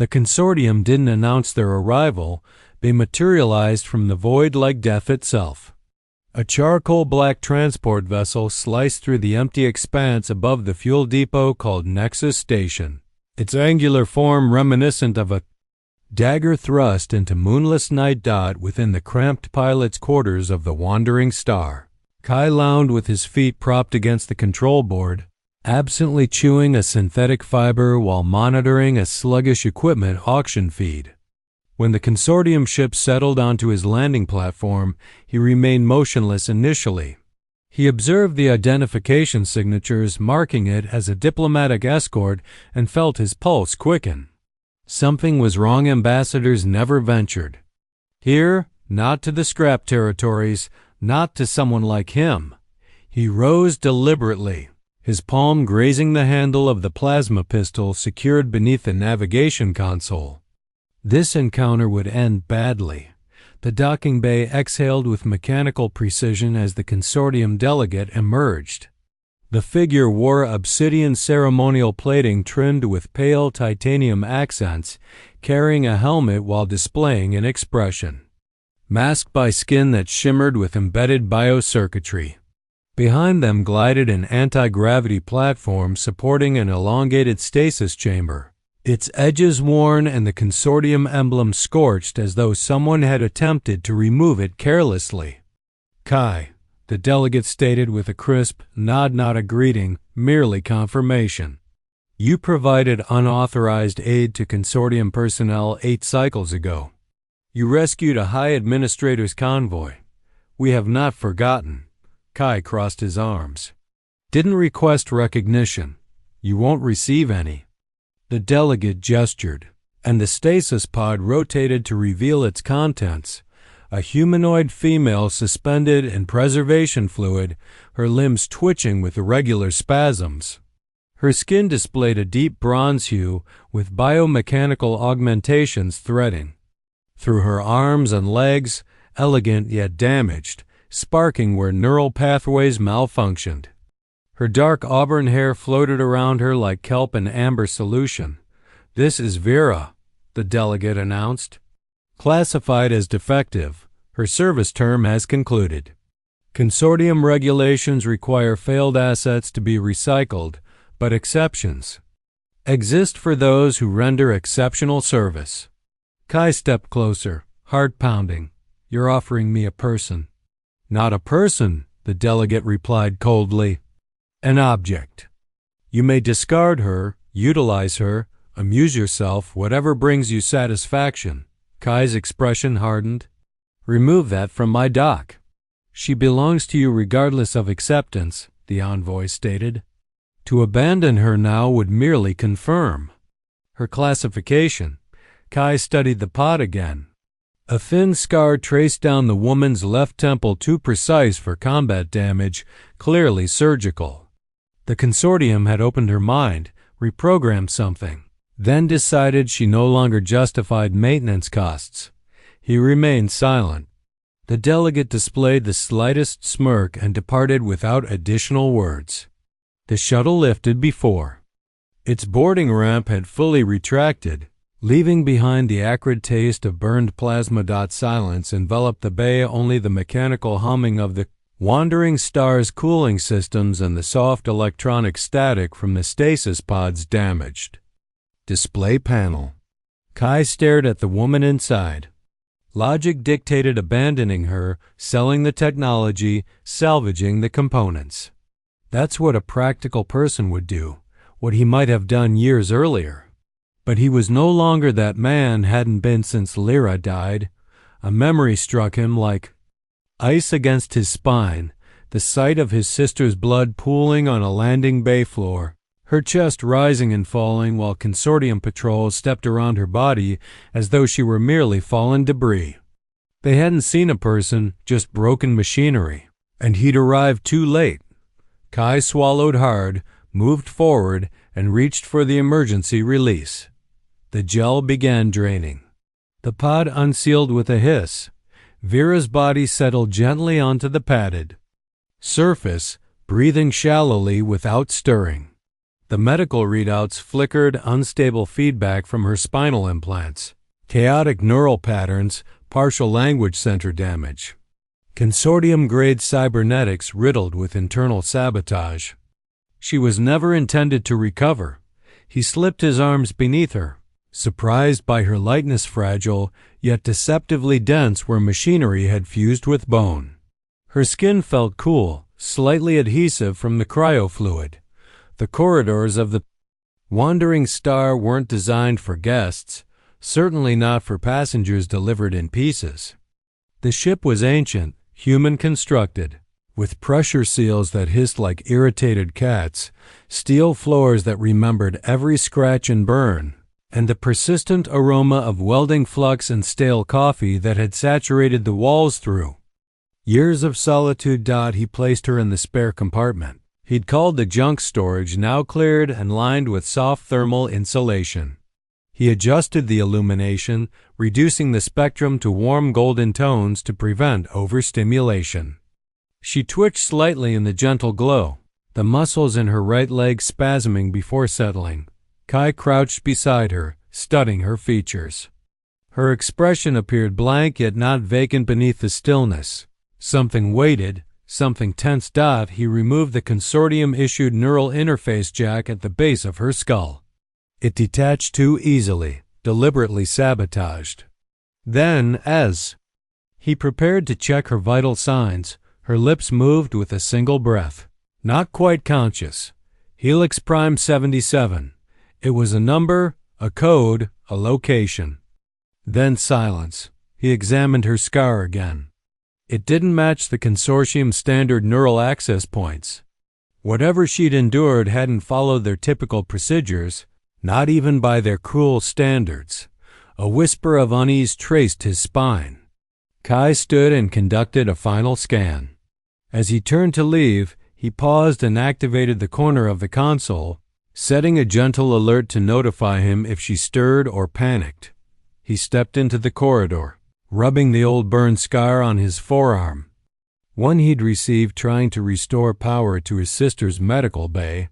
The consortium didn't announce their arrival, they materialized from the void like death itself. A charcoal-black transport vessel sliced through the empty expanse above the fuel depot called Nexus Station, its angular form reminiscent of a dagger thrust into moonless night dot within the cramped pilot's quarters of the wandering star. Kai lounged with his feet propped against the control board, absently chewing a synthetic fiber while monitoring a sluggish equipment auction feed. When the consortium ship settled onto his landing platform, he remained motionless initially. He observed the identification signatures marking it as a diplomatic escort and felt his pulse quicken. Something was wrong. Ambassadors never ventured here, not to the scrap territories, not to someone like him. He rose deliberately, his palm grazing the handle of the plasma pistol secured beneath the navigation console. This encounter would end badly. The docking bay exhaled with mechanical precision as the consortium delegate emerged. The figure wore obsidian ceremonial plating trimmed with pale titanium accents, carrying a helmet while displaying an expression, masked by skin that shimmered with embedded biocircuitry. Behind them glided an anti-gravity platform supporting an elongated stasis chamber, its edges worn and the consortium emblem scorched as though someone had attempted to remove it carelessly. "Kai," the delegate stated with a crisp nod, not a greeting, merely confirmation. "You provided unauthorized aid to consortium personnel 8 cycles ago. You rescued a high administrator's convoy. We have not forgotten." Kai crossed his arms. "Didn't request recognition. You won't receive any." The delegate gestured, and the stasis pod rotated to reveal its contents. A humanoid female suspended in preservation fluid, her limbs twitching with irregular spasms. Her skin displayed a deep bronze hue with biomechanical augmentations threading through her arms and legs, elegant yet damaged, sparking where neural pathways malfunctioned. Her dark auburn hair floated around her like kelp and amber solution. "This is Vera," the delegate announced. "Classified as defective. Her service term has concluded. Consortium regulations require failed assets to be recycled, but exceptions exist for those who render exceptional service." Kai stepped closer, heart pounding. "You're offering me a person." "Not a person," the delegate replied coldly. "An object. You may discard her, utilize her, amuse yourself, whatever brings you satisfaction." Kai's expression hardened. "Remove that from my dock." "She belongs to you regardless of acceptance," the envoy stated. "To abandon her now would merely confirm her classification." Kai studied the pod again. A thin scar traced down the woman's left temple, too precise for combat damage, clearly surgical. The consortium had opened her mind, reprogrammed something, then decided she no longer justified maintenance costs. He remained silent. The delegate displayed the slightest smirk and departed without additional words. The shuttle lifted before its boarding ramp had fully retracted, leaving behind the acrid taste of burned plasma. Silence enveloped the bay, only the mechanical humming of the wandering star's cooling systems and the soft electronic static from the stasis pod's damaged display panel. Kai stared at the woman inside. Logic dictated abandoning her, selling the technology, salvaging the components. That's what a practical person would do, what he might have done years earlier. But he was no longer that man, hadn't been since Lyra died. A memory struck him like ice against his spine, the sight of his sister's blood pooling on a landing bay floor, her chest rising and falling while consortium patrols stepped around her body as though she were merely fallen debris. They hadn't seen a person, just broken machinery, and he'd arrived too late. Kai swallowed hard, moved forward, and reached for the emergency release. The gel began draining. The pod unsealed with a hiss. Vera's body settled gently onto the padded surface, breathing shallowly without stirring. The medical readouts flickered unstable feedback from her spinal implants, chaotic neural patterns, partial language center damage. Consortium-grade cybernetics riddled with internal sabotage. She was never intended to recover. He slipped his arms beneath her, surprised by her lightness, fragile, yet deceptively dense where machinery had fused with bone. Her skin felt cool, slightly adhesive from the cryofluid. The corridors of the wandering star weren't designed for guests, certainly not for passengers delivered in pieces. The ship was ancient, human-constructed, with pressure seals that hissed like irritated cats, steel floors that remembered every scratch and burn, and the persistent aroma of welding flux and stale coffee that had saturated the walls through. Years of solitude. He placed her in the spare compartment. He'd called the junk storage, now cleared and lined with soft thermal insulation. He adjusted the illumination, reducing the spectrum to warm golden tones to prevent overstimulation. She twitched slightly in the gentle glow, the muscles in her right leg spasming before settling. Kai crouched beside her, studying her features. Her expression appeared blank yet not vacant beneath the stillness. Something waited, something tense. He removed the consortium-issued neural interface jack at the base of her skull. It detached too easily, deliberately sabotaged. Then, as he prepared to check her vital signs, her lips moved with a single breath. Not quite conscious. Helix Prime 77. It was a number, a code, a location. Then silence. He examined her scar again. It didn't match the consortium standard neural access points. Whatever she'd endured hadn't followed their typical procedures, not even by their cruel standards. A whisper of unease traced his spine. Kai stood and conducted a final scan. As he turned to leave, he paused and activated the corner of the console, setting a gentle alert to notify him if she stirred or panicked. He stepped into the corridor, rubbing the old burn scar on his forearm, one he'd received trying to restore power to his sister's medical bay.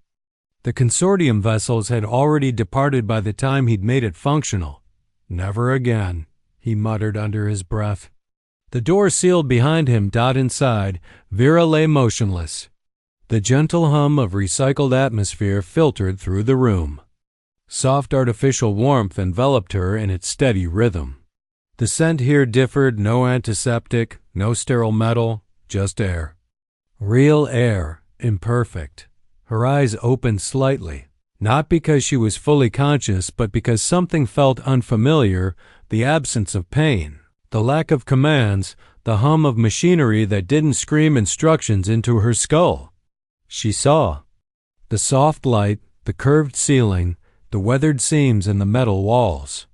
The consortium vessels had already departed by the time he'd made it functional. Never again, he muttered under his breath. The door sealed behind him. Inside, Vera lay motionless. The gentle hum of recycled atmosphere filtered through the room. Soft artificial warmth enveloped her in its steady rhythm. The scent here differed, no antiseptic, no sterile metal, just air. Real air, imperfect. Her eyes opened slightly, not because she was fully conscious, but because something felt unfamiliar, the absence of pain, the lack of commands, the hum of machinery that didn't scream instructions into her skull. She saw the soft light, the curved ceiling, the weathered seams in the metal walls.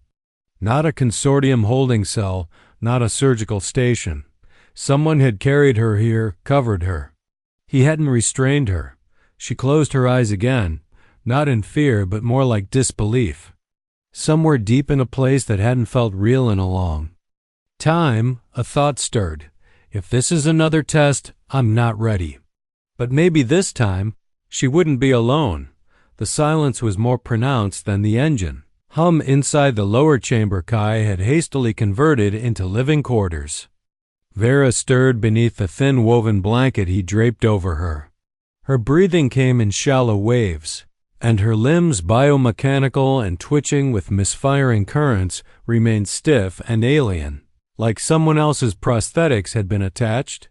Not a consortium holding cell, not a surgical station. Someone had carried her here, covered her. He hadn't restrained her. She closed her eyes again, not in fear but more like disbelief. Somewhere deep in a place that hadn't felt real in a long time, a thought stirred. If this is another test, I'm not ready. But maybe this time, she wouldn't be alone. The silence was more pronounced than the engine hum inside the lower chamber Kai had hastily converted into living quarters. Vera stirred beneath the thin woven blanket he draped over her. Her breathing came in shallow waves, and her limbs, biomechanical and twitching with misfiring currents, remained stiff and alien, like someone else's prosthetics had been attached.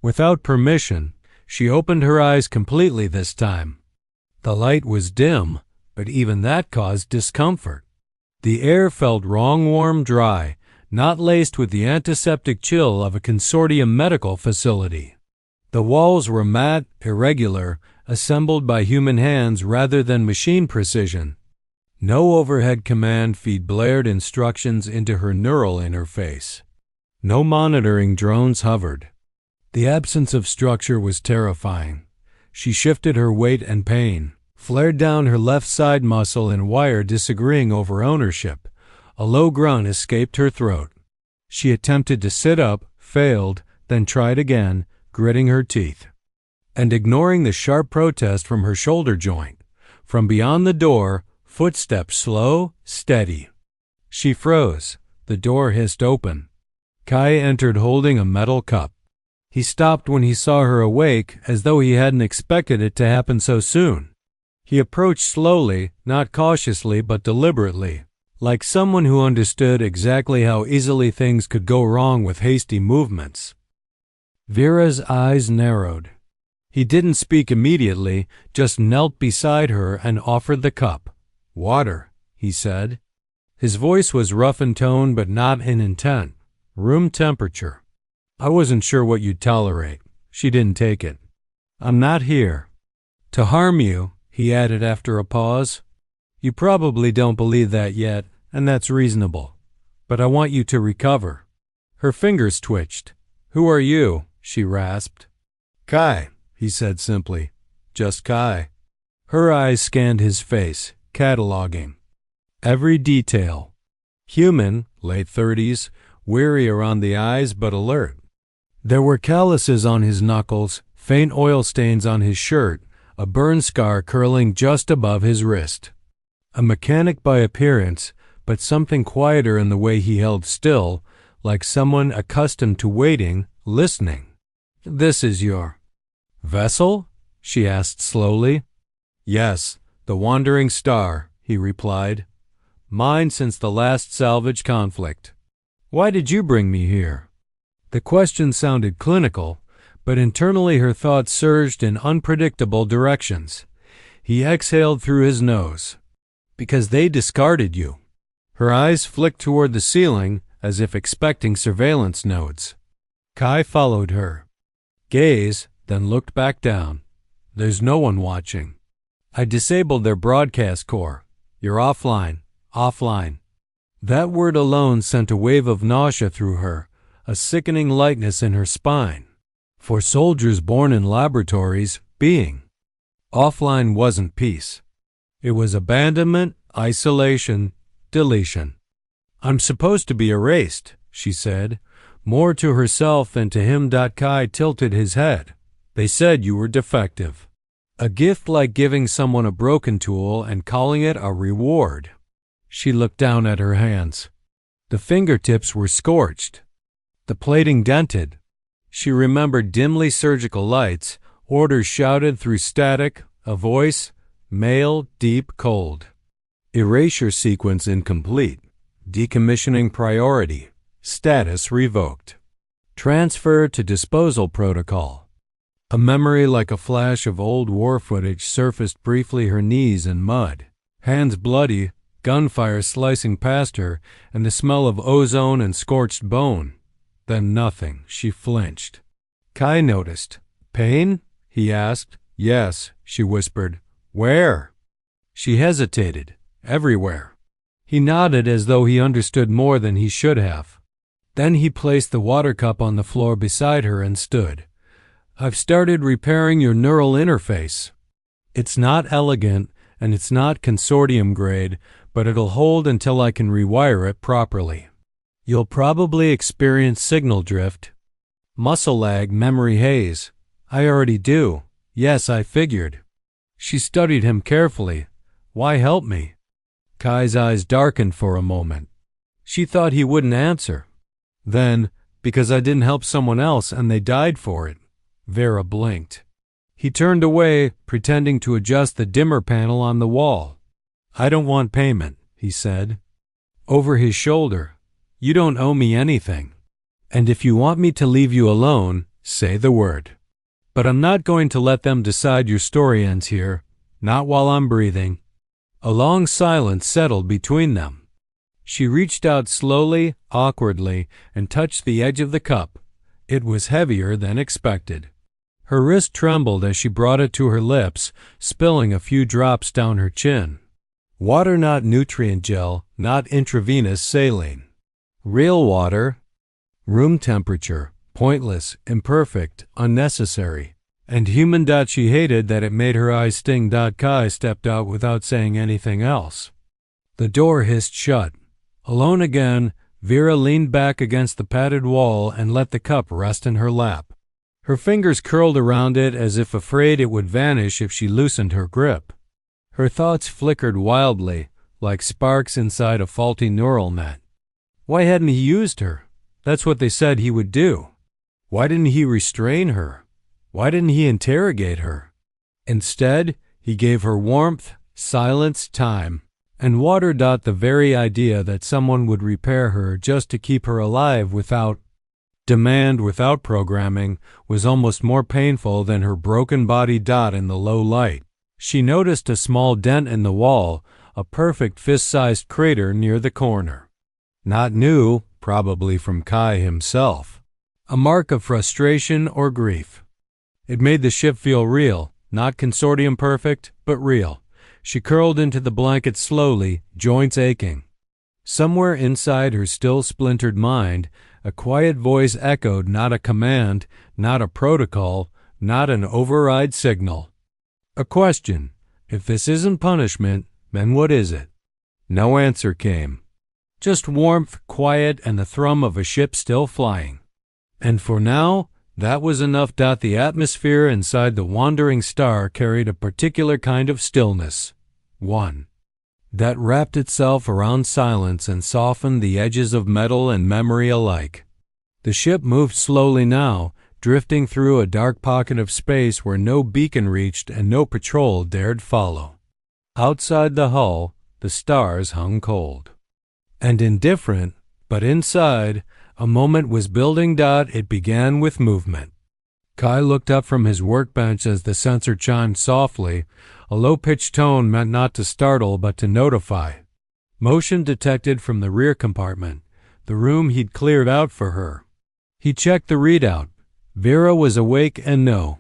Without permission, she opened her eyes completely this time. The light was dim, but even that caused discomfort. The air felt wrong, warm, dry, not laced with the antiseptic chill of a consortium medical facility. The walls were matte, irregular, assembled by human hands rather than machine precision. No overhead command feed blared instructions into her neural interface. No monitoring drones hovered. The absence of structure was terrifying. She shifted her weight and pain, flared down her left side muscle and wire disagreeing over ownership. A low grunt escaped her throat. She attempted to sit up, failed, then tried again, gritting her teeth, and ignoring the sharp protest from her shoulder joint. From beyond the door, footsteps slow, steady. She froze. The door hissed open. Kai entered holding a metal cup. He stopped when he saw her awake, as though he hadn't expected it to happen so soon. He approached slowly, not cautiously but deliberately, like someone who understood exactly how easily things could go wrong with hasty movements. Vera's eyes narrowed. He didn't speak immediately, just knelt beside her and offered the cup. "Water," he said. His voice was rough in tone but not in intent. Room temperature. "I wasn't sure what you'd tolerate." She didn't take it. "I'm not here to harm you," he added after a pause. "You probably don't believe that yet, and that's reasonable. But I want you to recover." Her fingers twitched. "Who are you?" she rasped. "Kai," he said simply. "Just Kai." Her eyes scanned his face, cataloging every detail. Human, late 30s, weary around the eyes but alert. There were calluses on his knuckles, faint oil stains on his shirt, a burn scar curling just above his wrist. A mechanic by appearance, but something quieter in the way he held still, like someone accustomed to waiting, listening. "This is your vessel?" she asked slowly. "Yes, the Wandering Star," he replied. "Mine since the last salvage conflict." "Why did you bring me here?" The question sounded clinical, but internally her thoughts surged in unpredictable directions. He exhaled through his nose. "Because they discarded you." Her eyes flicked toward the ceiling, as if expecting surveillance nodes. Kai followed her gaze, then looked back down. "There's no one watching. I disabled their broadcast core. You're offline. Offline." That word alone sent a wave of nausea through her, a sickening lightness in her spine. For soldiers born in laboratories, being offline wasn't peace. It was abandonment, isolation, deletion. "I'm supposed to be erased," she said, more to herself than to him. Kai tilted his head. "They said you were defective." A gift like giving someone a broken tool and calling it a reward. She looked down at her hands. The fingertips were scorched, the plating dented. She remembered dimly surgical lights, orders shouted through static, a voice, male, deep, cold. Erasure sequence incomplete. Decommissioning priority. Status revoked. Transfer to disposal protocol. A memory like a flash of old war footage surfaced briefly, her knees in mud, hands bloody, gunfire slicing past her, and the smell of ozone and scorched bone. Then nothing. She flinched. Kai noticed. "Pain?" he asked. "Yes," she whispered. "Where?" She hesitated. "Everywhere." He nodded as though he understood more than he should have. Then he placed the water cup on the floor beside her and stood. "I've started repairing your neural interface. It's not elegant, and it's not consortium grade, but it'll hold until I can rewire it properly. You'll probably experience signal drift, muscle lag, memory haze. I already do. Yes, I figured." She studied him carefully. "Why help me?" Kai's eyes darkened for a moment. She thought he wouldn't answer. Then, "Because I didn't help someone else and they died for it." Vera blinked. He turned away, pretending to adjust the dimmer panel on the wall. "I don't want payment," he said. Over his shoulder, "You don't owe me anything. And if you want me to leave you alone, say the word. But I'm not going to let them decide your story ends here, not while I'm breathing." A long silence settled between them. She reached out slowly, awkwardly, and touched the edge of the cup. It was heavier than expected. Her wrist trembled as she brought it to her lips, spilling a few drops down her chin. Water, not nutrient gel, not intravenous saline. Real water, room temperature, pointless, imperfect, unnecessary. And human. She hated that it made her eyes sting. Kai stepped out without saying anything else. The door hissed shut. Alone again, Vera leaned back against the padded wall and let the cup rest in her lap. Her fingers curled around it as if afraid it would vanish if she loosened her grip. Her thoughts flickered wildly, like sparks inside a faulty neural net. Why hadn't he used her? That's what they said he would do. Why didn't he restrain her? Why didn't he interrogate her? Instead, he gave her warmth, silence, time, and water. The very idea that someone would repair her just to keep her alive without demand, without programming, was almost more painful than her broken body. In the low light, she noticed a small dent in the wall, a perfect fist-sized crater near the corner. Not new, probably from Kai himself. A mark of frustration or grief. It made the ship feel real, not consortium perfect, but real. She curled into the blanket slowly, joints aching. Somewhere inside her still splintered mind, a quiet voice echoed, not a command, not a protocol, not an override signal. A question. If this isn't punishment, then what is it? No answer came. Just warmth, quiet, and the thrum of a ship still flying. And for now, that was enough. The atmosphere inside the wandering star carried a particular kind of stillness. One that wrapped itself around silence and softened the edges of metal and memory alike. The ship moved slowly now, drifting through a dark pocket of space where no beacon reached and no patrol dared follow. Outside the hull, the stars hung cold and indifferent, but inside, a moment was building. It began with movement. Kai looked up from his workbench as the sensor chimed softly. A low-pitched tone meant not to startle but to notify. Motion detected from the rear compartment, the room he'd cleared out for her. He checked the readout. Vera was awake and no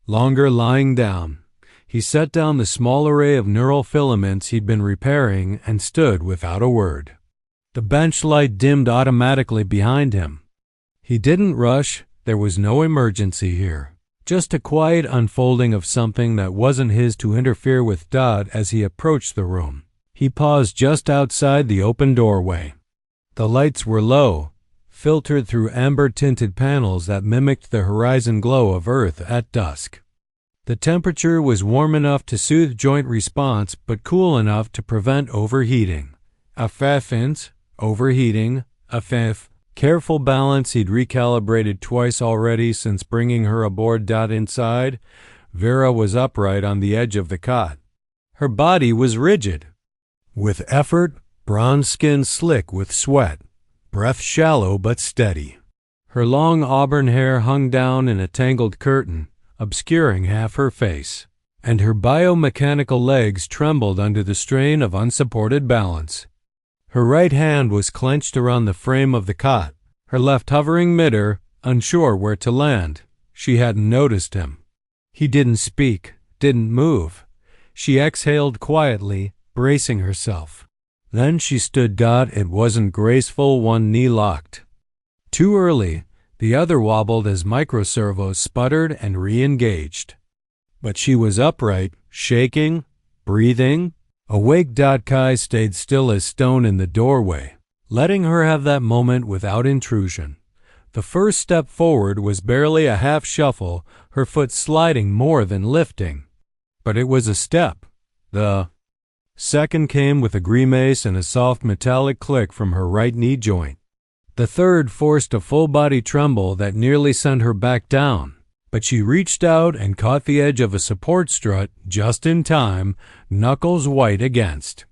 longer lying down. He set down the small array of neural filaments he'd been repairing and stood without a word. The bench light dimmed automatically behind him. He didn't rush. There was no emergency here. Just a quiet unfolding of something that wasn't his to interfere with. As he approached the room, he paused just outside the open doorway. The lights were low, filtered through amber-tinted panels that mimicked the horizon glow of Earth at dusk. The temperature was warm enough to soothe joint response, but cool enough to prevent overheating. Overheating. Careful balance. He'd recalibrated twice already since bringing her aboard. Inside, Vera was upright on the edge of the cot. Her body was rigid with effort, bronze skin slick with sweat, breath shallow but steady. Her long auburn hair hung down in a tangled curtain, obscuring half her face, and her biomechanical legs trembled under the strain of unsupported balance. Her right hand was clenched around the frame of the cot, her left hovering mid-air, unsure where to land. She hadn't noticed him. He didn't speak, didn't move. She exhaled quietly, bracing herself. Then she stood. It wasn't graceful, one knee locked. Too early, the other wobbled as microservos sputtered and re-engaged. But she was upright, shaking, breathing. Awake. Kai stayed still as stone in the doorway, letting her have that moment without intrusion. The first step forward was barely a half shuffle, her foot sliding more than lifting. But it was a step. The second came with a grimace and a soft metallic click from her right knee joint. The third forced a full-body tremble that nearly sent her back down. But she reached out and caught the edge of a support strut just in time, knuckles white against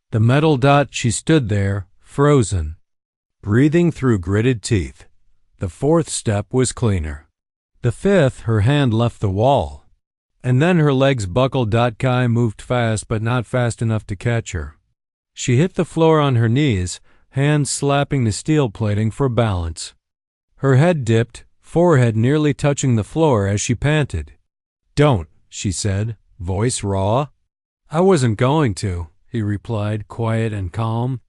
the metal. She stood there, frozen, breathing through gritted teeth. The fourth step was cleaner. The fifth, her hand left the wall. And then her legs buckled. Kai moved fast, but not fast enough to catch her. She hit the floor on her knees, hands slapping the steel plating for balance. Her head dipped, forehead nearly touching the floor as she panted. "Don't," she said, voice raw. "I wasn't going to," he replied, quiet and calm.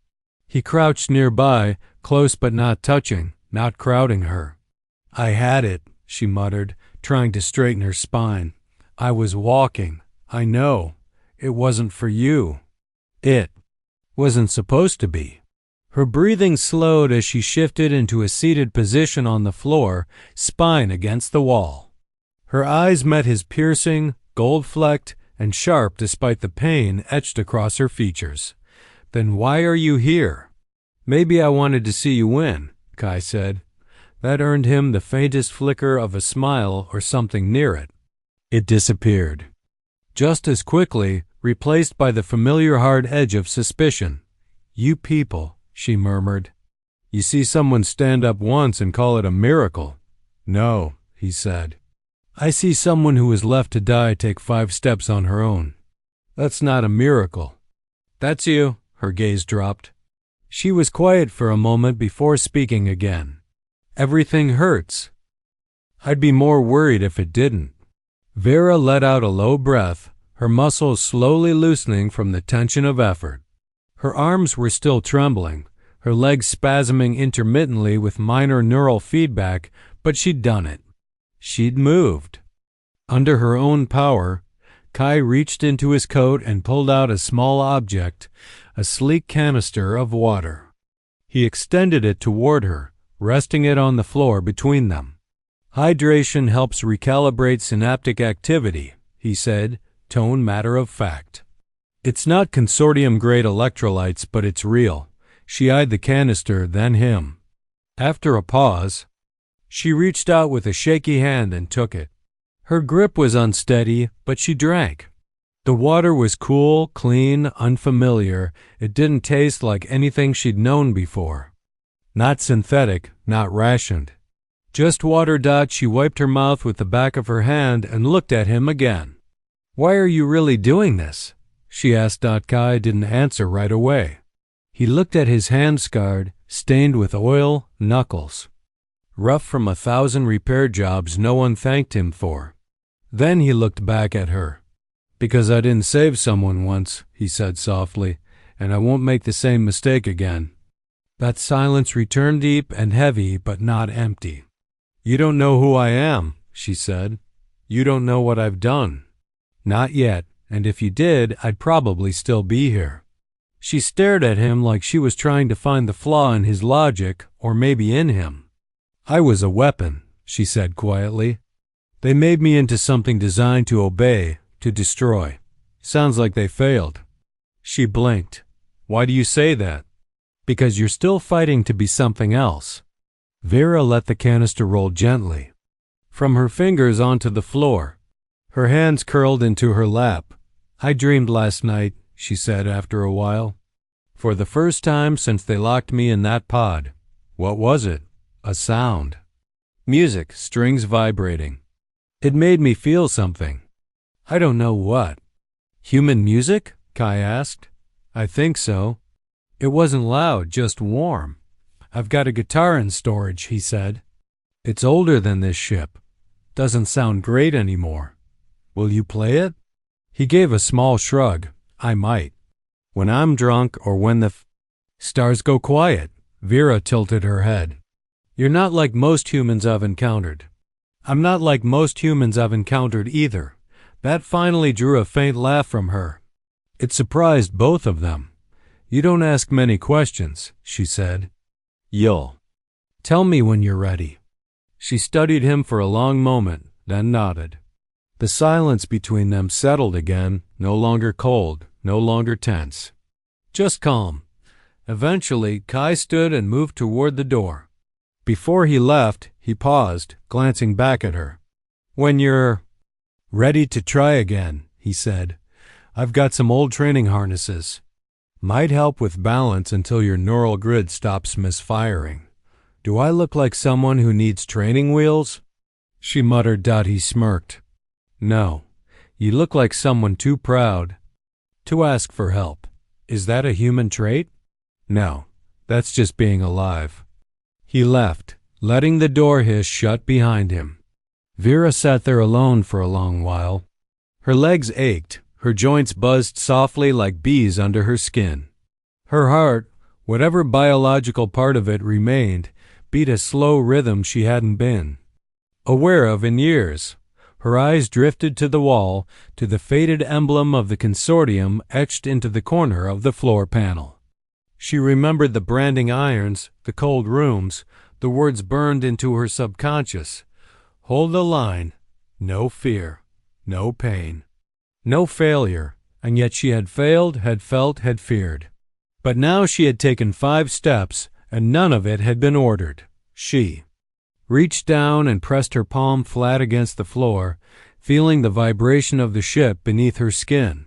He crouched nearby, close but not touching, not crowding her. "I had it," she muttered, trying to straighten her spine. "I was walking. I know. It wasn't for you. It wasn't supposed to be." Her breathing slowed as she shifted into a seated position on the floor, spine against the wall. Her eyes met his piercing, gold-flecked, and sharp despite the pain etched across her features. "Then why are you here?" "Maybe I wanted to see you win," Kai said. That earned him the faintest flicker of a smile or something near it. It disappeared. Just as quickly, replaced by the familiar hard edge of suspicion. "You people," she murmured. "You see someone stand up once and call it a miracle." "No," he said. "I see someone who was left to die take 5 steps on her own. That's not a miracle." "That's you." Her gaze dropped. She was quiet for a moment before speaking again. "Everything hurts." "I'd be more worried if it didn't." Vera let out a low breath, her muscles slowly loosening from the tension of effort. Her arms were still trembling, her legs spasming intermittently with minor neural feedback, but she'd done it. She'd moved. Under her own power, Kai reached into his coat and pulled out a small object, a sleek canister of water. He extended it toward her, resting it on the floor between them. "Hydration helps recalibrate synaptic activity," he said, tone matter of fact. "It's not consortium-grade electrolytes, but it's real." She eyed the canister, then him. After a pause, she reached out with a shaky hand and took it. Her grip was unsteady, but she drank. The water was cool, clean, unfamiliar. It didn't taste like anything she'd known before. Not synthetic, not rationed. Just water. She wiped her mouth with the back of her hand and looked at him again. "Why are you really doing this?" she asked. Kai didn't answer right away. He looked at his hand, scarred, stained with oil, knuckles. Rough from 1,000 repair jobs no one thanked him for. Then he looked back at her. "Because I didn't save someone once," he said softly, "and I won't make the same mistake again." That silence returned deep and heavy, but not empty. "You don't know who I am," she said. "You don't know what I've done." "Not yet, and if you did, I'd probably still be here." She stared at him like she was trying to find the flaw in his logic, or maybe in him. "I was a weapon," she said quietly. "They made me into something designed to obey, to destroy. Sounds like they failed." She blinked. "Why do you say that?" "Because you're still fighting to be something else." Vera let the canister roll gently from her fingers onto the floor. Her hands curled into her lap. "I dreamed last night," she said after a while. "For the first time since they locked me in that pod." "What was it?" "A sound. Music, strings vibrating. It made me feel something. I don't know what." "Human music?" Kai asked. "I think so. It wasn't loud, just warm." "I've got a guitar in storage," he said. "It's older than this ship. Doesn't sound great anymore. Will you play it?" He gave a small shrug. "I might. When I'm drunk or when the stars go quiet." Vera tilted her head. "You're not like most humans I've encountered." "I'm not like most humans I've encountered either." That finally drew a faint laugh from her. It surprised both of them. "You don't ask many questions," she said. "You'll tell me when you're ready." She studied him for a long moment, then nodded. The silence between them settled again, no longer cold, no longer tense. Just calm. Eventually, Kai stood and moved toward the door. Before he left, he paused, glancing back at her. "When you're ready to try again," he said, "I've got some old training harnesses. Might help with balance until your neural grid stops misfiring." "Do I look like someone who needs training wheels?" she muttered. He smirked. "No, you look like someone too proud to ask for help." "Is that a human trait?" "No, that's just being alive." He left, letting the door hiss shut behind him. Vera sat there alone for a long while. Her legs ached, her joints buzzed softly like bees under her skin. Her heart, whatever biological part of it remained, beat a slow rhythm she hadn't been aware of in years. Her eyes drifted to the wall, to the faded emblem of the consortium etched into the corner of the floor panel. She remembered the branding irons, the cold rooms, the words burned into her subconscious. Hold the line. No fear. No pain. No failure, and yet she had failed, had felt, had feared. But now she had taken 5 steps, and none of it had been ordered. She reached down and pressed her palm flat against the floor, feeling the vibration of the ship beneath her skin.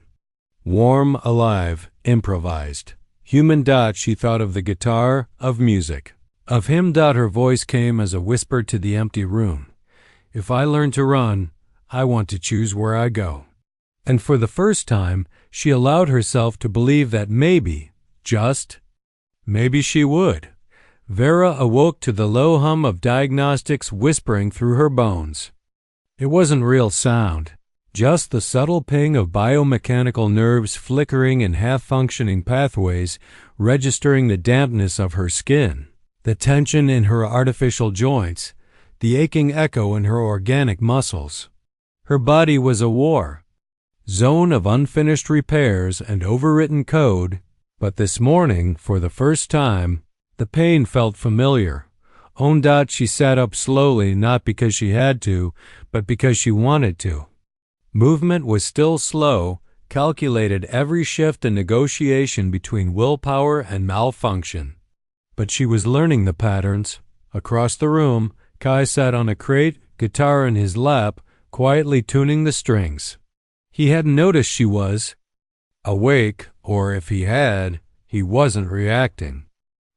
Warm, alive, improvised. Human. She thought of the guitar, of music. Of him. Her voice came as a whisper to the empty room. If I learn to run, I want to choose where I go. And for the first time, she allowed herself to believe that maybe, just maybe she would. Vera awoke to the low hum of diagnostics whispering through her bones. It wasn't real sound, just the subtle ping of biomechanical nerves flickering in half-functioning pathways, registering the dampness of her skin, the tension in her artificial joints, the aching echo in her organic muscles. Her body was a war zone of unfinished repairs and overwritten code, but this morning, for the first time, the pain felt familiar. She sat up slowly, not because she had to, but because she wanted to. Movement was still slow, calculated every shift and negotiation between willpower and malfunction. But she was learning the patterns. Across the room, Kai sat on a crate, guitar in his lap, quietly tuning the strings. He hadn't noticed she was awake, or if he had, he wasn't reacting.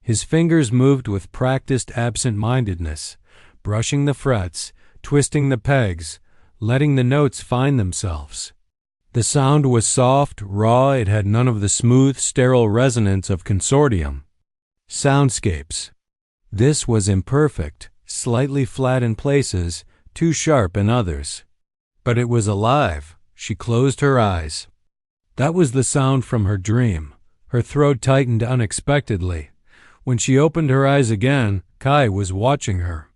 His fingers moved with practiced absent-mindedness, brushing the frets, twisting the pegs, letting the notes find themselves. The sound was soft, raw, it had none of the smooth, sterile resonance of consortium. Soundscapes. This was imperfect, slightly flat in places, too sharp in others. But it was alive. She closed her eyes. That was the sound from her dream. Her throat tightened unexpectedly. When she opened her eyes again, Kai was watching her.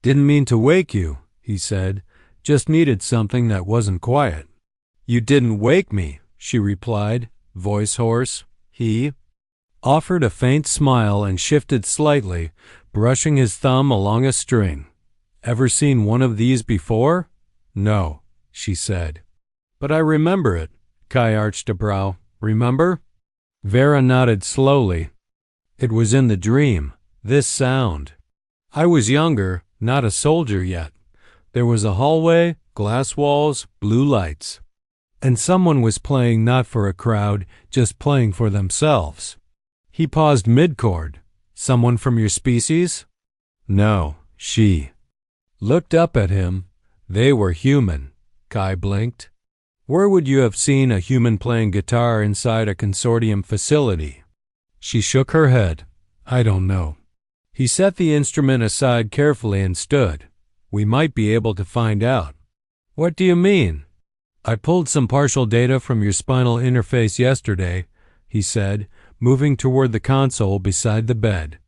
"Didn't mean to wake you," he said. "Just needed something that wasn't quiet." "You didn't wake me," she replied, voice hoarse. He offered a faint smile and shifted slightly, brushing his thumb along a string. "Ever seen one of these before?" "No," she said. "But I remember it." Kai arched a brow. "Remember?" Vera nodded slowly. "It was in the dream, this sound. I was younger, not a soldier yet. There was a hallway, glass walls, blue lights. And someone was playing not for a crowd, just playing for themselves." He paused mid-chord. "Someone from your species?" "No." She looked up at him. "They were human." Kai blinked. "Where would you have seen a human playing guitar inside a consortium facility?" She shook her head. "I don't know." He set the instrument aside carefully and stood. "We might be able to find out." "What do you mean?" "I pulled some partial data from your spinal interface yesterday," he said, moving toward the console beside the bed.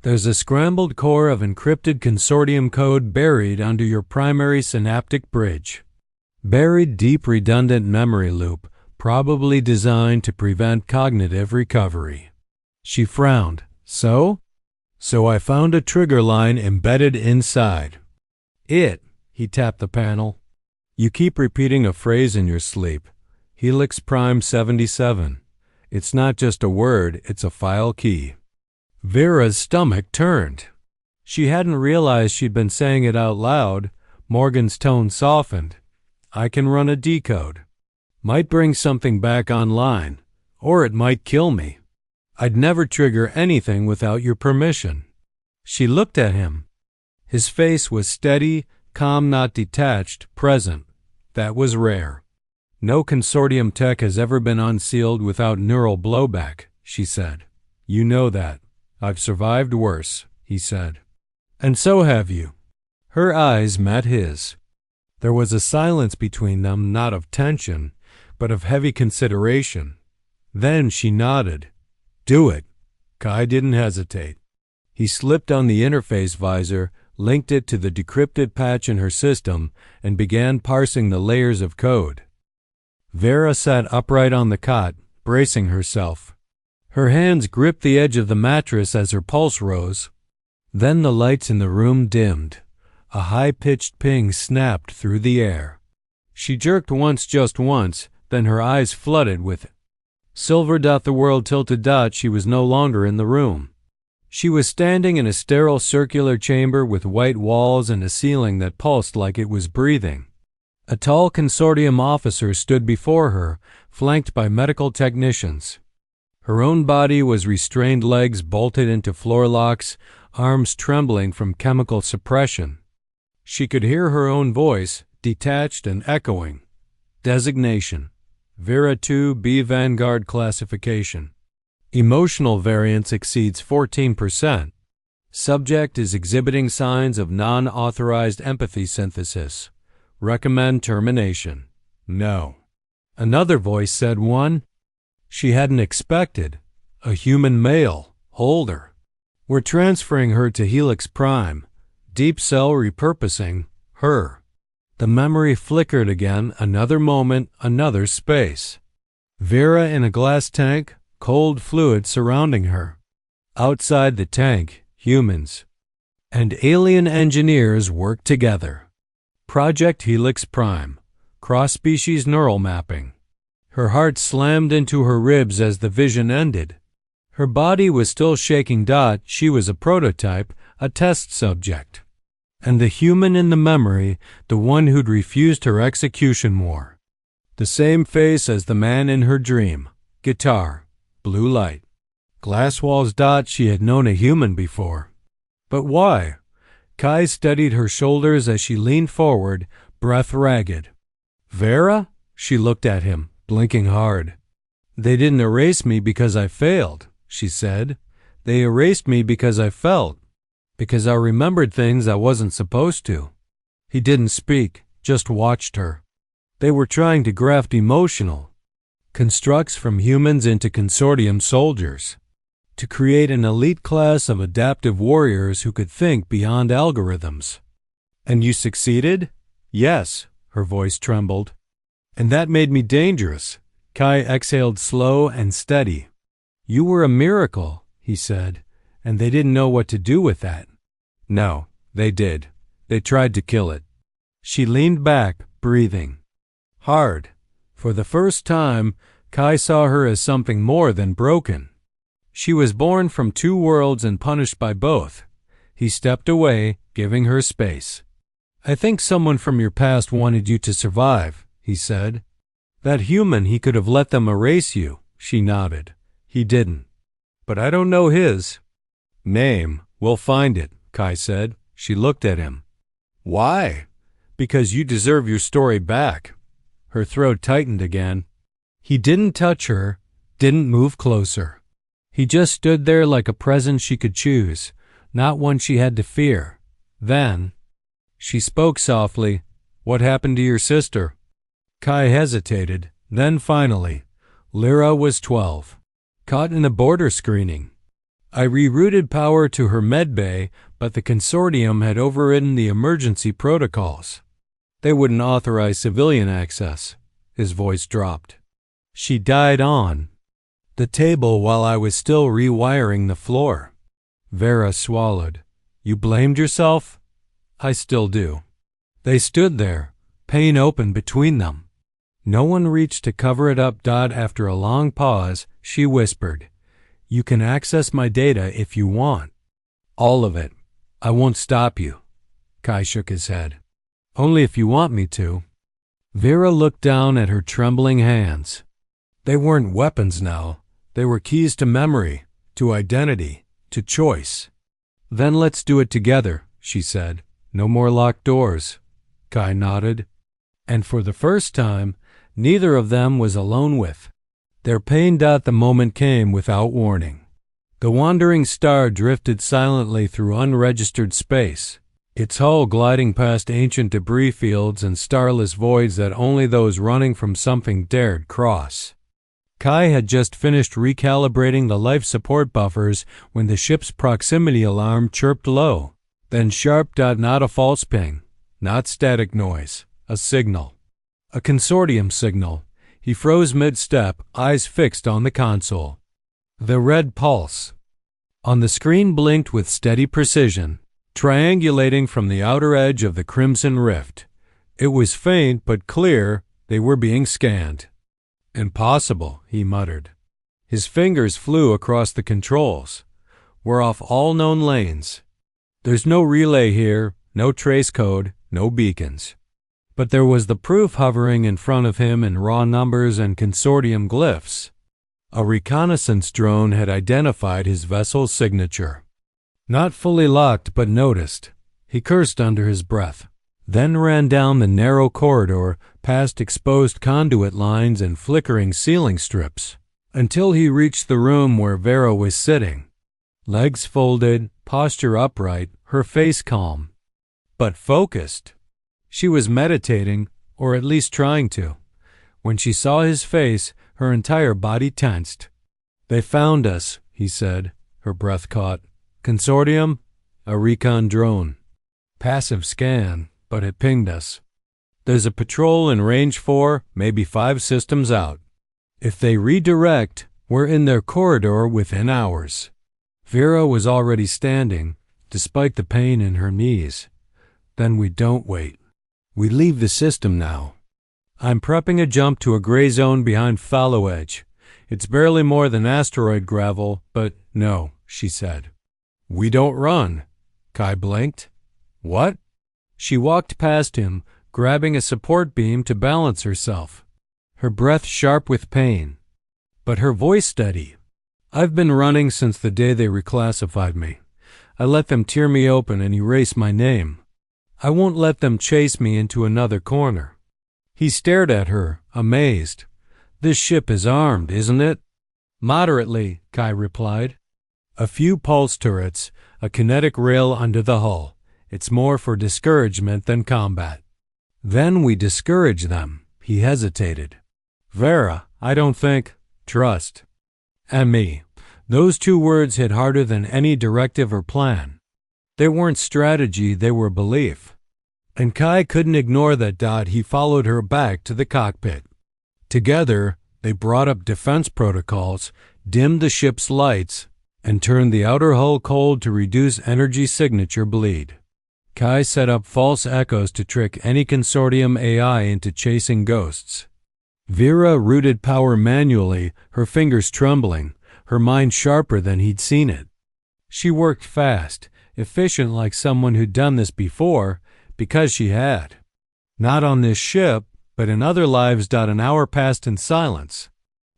"There's a scrambled core of encrypted consortium code buried under your primary synaptic bridge. Buried deep redundant memory loop, probably designed to prevent cognitive recovery." She frowned. "So?" "So I found a trigger line embedded inside." He tapped the panel. "You keep repeating a phrase in your sleep. Helix Prime 77. It's not just a word, it's a file key." Vera's stomach turned. She hadn't realized she'd been saying it out loud. Morgan's tone softened. "I can run a decode. Might bring something back online, or it might kill me. I'd never trigger anything without your permission." She looked at him. His face was steady, calm, not detached, present. That was rare. "No consortium tech has ever been unsealed without neural blowback," she said. "You know that. I've survived worse," he said. "And so have you." Her eyes met his. There was a silence between them, not of tension, but of heavy consideration. Then she nodded. "Do it." Kai didn't hesitate. He slipped on the interface visor, linked it to the decrypted patch in her system, and began parsing the layers of code. Vera sat upright on the cot, bracing herself. Her hands gripped the edge of the mattress as her pulse rose. Then the lights in the room dimmed. A high-pitched ping snapped through the air. She jerked once, just once, then her eyes flooded with silver. The world tilted. She was no longer in the room. She was standing in a sterile circular chamber with white walls and a ceiling that pulsed like it was breathing. A tall consortium officer stood before her, flanked by medical technicians. Her own body was restrained, legs bolted into floor locks, arms trembling from chemical suppression. She could hear her own voice, detached and echoing. Designation: Vera 2B Vanguard classification. Emotional variance exceeds 14%. Subject is exhibiting signs of non-authorized empathy synthesis. Recommend termination. No. Another voice said one she hadn't expected. A human male. Hold her. We're transferring her to Helix Prime. Deep cell repurposing her. The memory flickered again. Another moment, another space. Vera in a glass tank, cold fluid surrounding her. Outside the tank, humans and alien engineers work together. Project Helix Prime. Cross-species neural mapping. Her heart slammed into her ribs as the vision ended. Her body was still shaking. She was a prototype, a test subject. And the human in the memory, the one who'd refused her execution war. The same face as the man in her dream. Guitar. Blue light. Glass walls. She had known a human before. But why? Kai steadied her shoulders as she leaned forward, breath ragged. Vera? She looked at him, blinking hard. They didn't erase me because I failed, she said. They erased me because I felt. Because I remembered things I wasn't supposed to. He didn't speak, just watched her. They were trying to graft emotional constructs from humans into consortium soldiers, to create an elite class of adaptive warriors who could think beyond algorithms. And you succeeded? Yes, her voice trembled. And that made me dangerous. Kai exhaled slow and steady. You were a miracle, he said, and they didn't know what to do with that. No, they did. They tried to kill it. She leaned back, breathing hard. For the first time, Kai saw her as something more than broken. She was born from two worlds and punished by both. He stepped away, giving her space. I think someone from your past wanted you to survive, he said. That human, he could have let them erase you, she nodded. He didn't. But I don't know his name. We'll find it, Kai said. She looked at him. Why? Because you deserve your story back. Her throat tightened again. He didn't touch her, didn't move closer. He just stood there like a presence she could choose, not one she had to fear. Then she spoke softly. What happened to your sister? Kai hesitated. Then finally, Lyra was 12. Caught in a border screening. I rerouted power to her medbay, but the consortium had overridden the emergency protocols. They wouldn't authorize civilian access. His voice dropped. She died on the table while I was still rewiring the floor. Vera swallowed. You blamed yourself? I still do. They stood there, pain open between them. No one reached to cover it up. After a long pause, she whispered, You can access my data if you want. All of it. I won't stop you. Kai shook his head. Only if you want me to. Vera looked down at her trembling hands. They weren't weapons now. They were keys to memory, to identity, to choice. Then let's do it together, she said. No more locked doors. Kai nodded. And for the first time, neither of them was alone with their pain. The moment came without warning. The wandering star drifted silently through unregistered space, its hull gliding past ancient debris fields and starless voids that only those running from something dared cross. Kai had just finished recalibrating the life support buffers when the ship's proximity alarm chirped low, then sharp. Not a false ping, not static noise, a signal. A consortium signal. He froze mid-step, eyes fixed on the console. The red pulse on the screen blinked with steady precision, triangulating from the outer edge of the crimson rift. It was faint but clear. They were being scanned. Impossible, he muttered. His fingers flew across the controls. We're off all known lanes. There's no relay here, no trace code, no beacons. But there was the proof hovering in front of him in raw numbers and consortium glyphs. A reconnaissance drone had identified his vessel's signature. Not fully locked, but noticed. He cursed under his breath, then ran down the narrow corridor past exposed conduit lines and flickering ceiling strips, until he reached the room where Vera was sitting. Legs folded, posture upright, her face calm. But focused. She was meditating, or at least trying to. When she saw his face, her entire body tensed. They found us, he said, her breath caught. Consortium? A recon drone. Passive scan, but it pinged us. There's a patrol in range 4, maybe 5 systems out. If they redirect, we're in their corridor within hours. Vera was already standing, despite the pain in her knees. Then we don't wait. We leave the system now. I'm prepping a jump to a gray zone behind Fallow Edge. It's barely more than asteroid gravel, but no, she said. We don't run. Kai blinked. What? She walked past him, grabbing a support beam to balance herself, her breath sharp with pain, but her voice steady. I've been running since the day they reclassified me. I let them tear me open and erase my name. I won't let them chase me into another corner. He stared at her, amazed. This ship is armed, isn't it? Moderately, Kai replied. A few pulse turrets, a kinetic rail under the hull. It's more for discouragement than combat. Then we discourage them, he hesitated. Vera, I don't think. Trust. And me. Those 2 words hit harder than any directive or plan. They weren't strategy, they were belief. And Kai couldn't ignore that. He followed her back to the cockpit. Together, they brought up defense protocols, dimmed the ship's lights, and turned the outer hull cold to reduce energy signature bleed. Kai set up false echoes to trick any consortium AI into chasing ghosts. Vera routed power manually, her fingers trembling, her mind sharper than he'd seen it. She worked fast, efficient like someone who'd done this before, because she had. Not on this ship, but in other lives. An hour passed in silence.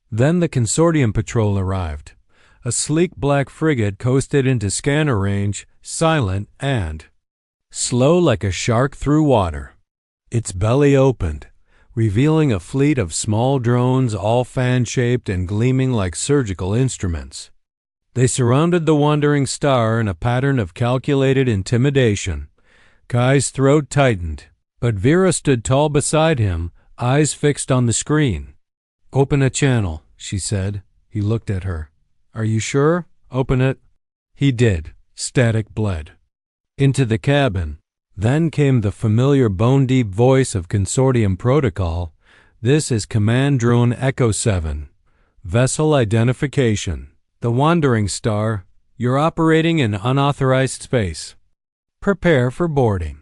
Then the consortium patrol arrived. A sleek black frigate coasted into scanner range, silent and slow like a shark through water. Its belly opened, revealing a fleet of small drones, all fan-shaped and gleaming like surgical instruments. They surrounded the wandering star in a pattern of calculated intimidation. Kai's throat tightened, but Vera stood tall beside him, eyes fixed on the screen. Open a channel, she said. He looked at her. Are you sure? Open it. He did. Static bled. Into the cabin. Then came the familiar bone-deep voice of Consortium Protocol. This is Command Drone Echo 7. Vessel identification. The Wandering Star. You're operating in unauthorized space. Prepare for boarding.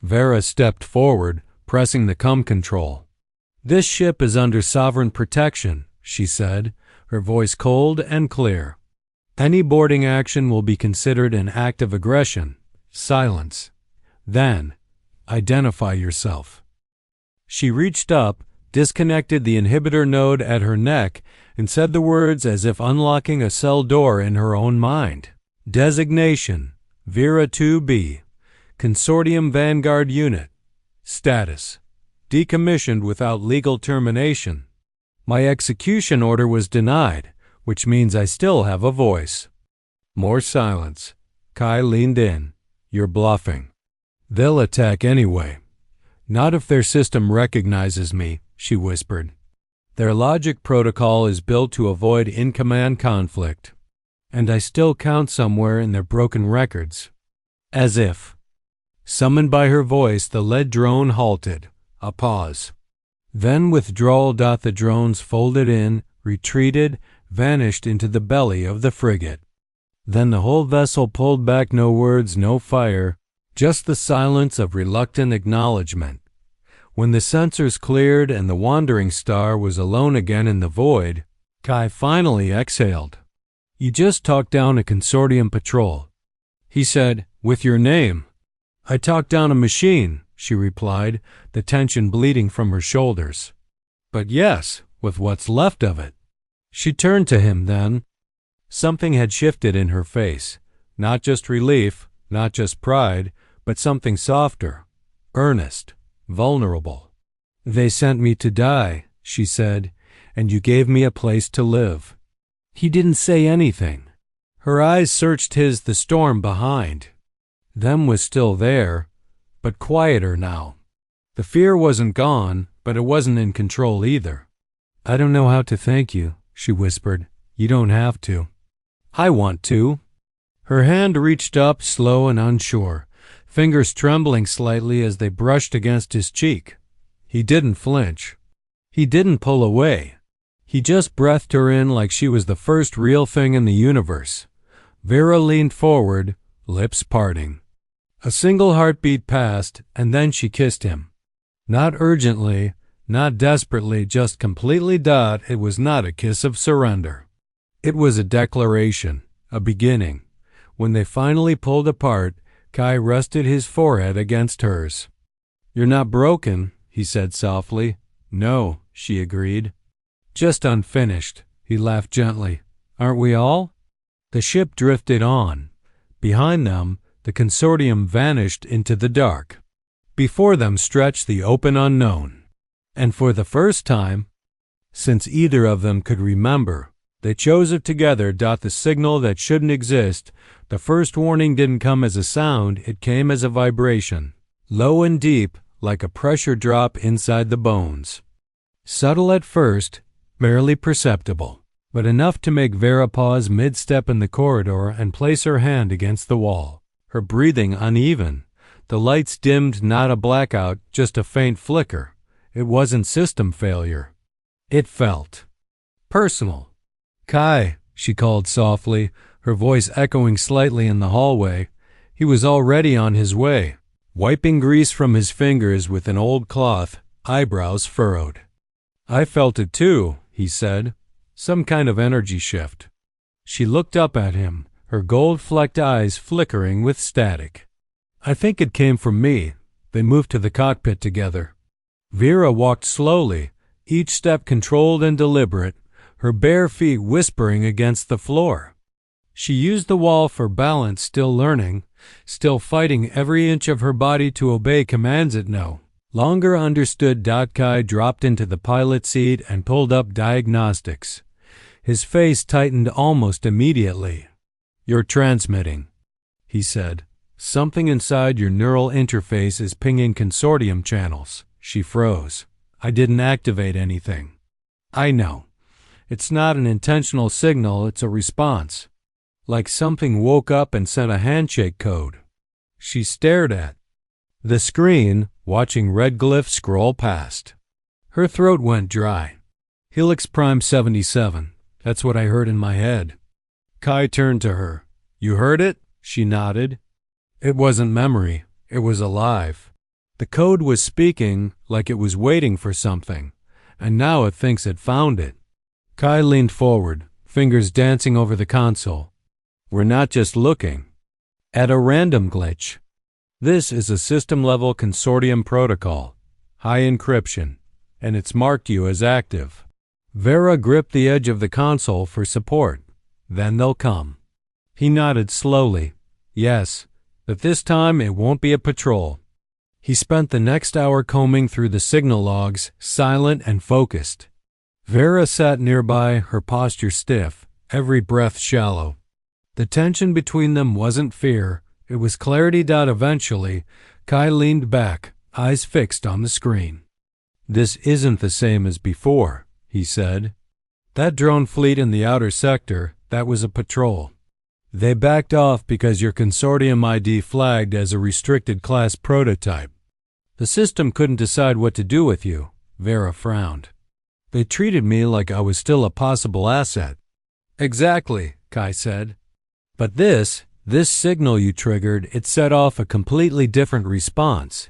Vera stepped forward, pressing the CUM control. This ship is under sovereign protection, she said, her voice cold and clear. Any boarding action will be considered an act of aggression. Silence. Then, identify yourself. She reached up, disconnected the inhibitor node at her neck, and said the words as if unlocking a cell door in her own mind. Designation, Vera 2B, Consortium Vanguard Unit. Status, decommissioned without legal termination. My execution order was denied, which means I still have a voice. More silence. Kai leaned in. You're bluffing. They'll attack anyway. Not if their system recognizes me, she whispered. Their logic protocol is built to avoid in-command conflict. And I still count somewhere in their broken records. As if. Summoned by her voice, the lead drone halted. A pause. Then withdrawal. The drones folded in, retreated, vanished into the belly of the frigate. Then the whole vessel pulled back. No words, no fire, just the silence of reluctant acknowledgement. When the sensors cleared and the wandering star was alone again in the void, Kai finally exhaled. "You just talked down a consortium patrol," he said, "with your name." "I talked down a machine," she replied, the tension bleeding from her shoulders. "But yes, with what's left of it." She turned to him then. Something had shifted in her face. Not just relief, not just pride, but something softer, earnest, vulnerable. "They sent me to die," she said, "and you gave me a place to live." He didn't say anything. Her eyes searched his, the storm behind. Them was still there, but quieter now. The fear wasn't gone, but it wasn't in control either. "I don't know how to thank you," she whispered. "You don't have to." "I want to." Her hand reached up, slow and unsure, fingers trembling slightly as they brushed against his cheek. He didn't flinch. He didn't pull away. He just breathed her in like she was the first real thing in the universe. Vera leaned forward, lips parting. A single heartbeat passed, and then she kissed him. Not urgently, not desperately, just completely. It was not a kiss of surrender. It was a declaration, a beginning. When they finally pulled apart, Kai rested his forehead against hers. "You're not broken," he said softly. "No," she agreed. "Just unfinished," he laughed gently. "Aren't we all?" The ship drifted on. Behind them, the consortium vanished into the dark. Before them stretched the open unknown. And for the first time, since either of them could remember, they chose it together. The signal that shouldn't exist, the first warning didn't come as a sound, it came as a vibration, low and deep, like a pressure drop inside the bones. Subtle at first, barely perceptible, but enough to make Vera pause mid-step in the corridor and place her hand against the wall, her breathing uneven. The lights dimmed, not a blackout, just a faint flicker. It wasn't system failure. It felt personal. "Kai," she called softly, her voice echoing slightly in the hallway. He was already on his way, wiping grease from his fingers with an old cloth, eyebrows furrowed. "I felt it too," he said. Some kind of energy shift. She looked up at him, her gold-flecked eyes flickering with static. "I think it came from me." They moved to the cockpit together. Vera walked slowly, each step controlled and deliberate, her bare feet whispering against the floor. She used the wall for balance, still learning, still fighting every inch of her body to obey commands it no longer understood. Kai dropped into the pilot seat and pulled up diagnostics. His face tightened almost immediately. "You're transmitting," he said. "Something inside your neural interface is pinging consortium channels." She froze. "I didn't activate anything." "I know. It's not an intentional signal, it's a response. Like something woke up and sent a handshake code." She stared at the screen, watching red glyphs scroll past. Her throat went dry. "Helix Prime 77. That's what I heard in my head." Kai turned to her. "You heard it?" She nodded. It wasn't memory. It was alive. The code was speaking like it was waiting for something, and now it thinks it found it. Kai leaned forward, fingers dancing over the console. "We're not just looking at a random glitch. This is a system-level consortium protocol, high encryption, and it's marked you as active." Vera gripped the edge of the console for support. "Then they'll come." He nodded slowly. "Yes, but this time it won't be a patrol." He spent the next hour combing through the signal logs, silent and focused. Vera sat nearby, her posture stiff, every breath shallow. The tension between them wasn't fear, it was clarity. Eventually, Kai leaned back, eyes fixed on the screen. "This isn't the same as before," he said. "That drone fleet in the outer sector, that was a patrol. They backed off because your consortium ID flagged as a restricted class prototype. The system couldn't decide what to do with you." Vera frowned. "They treated me like I was still a possible asset." "Exactly," Kai said. "But this signal you triggered, it set off a completely different response."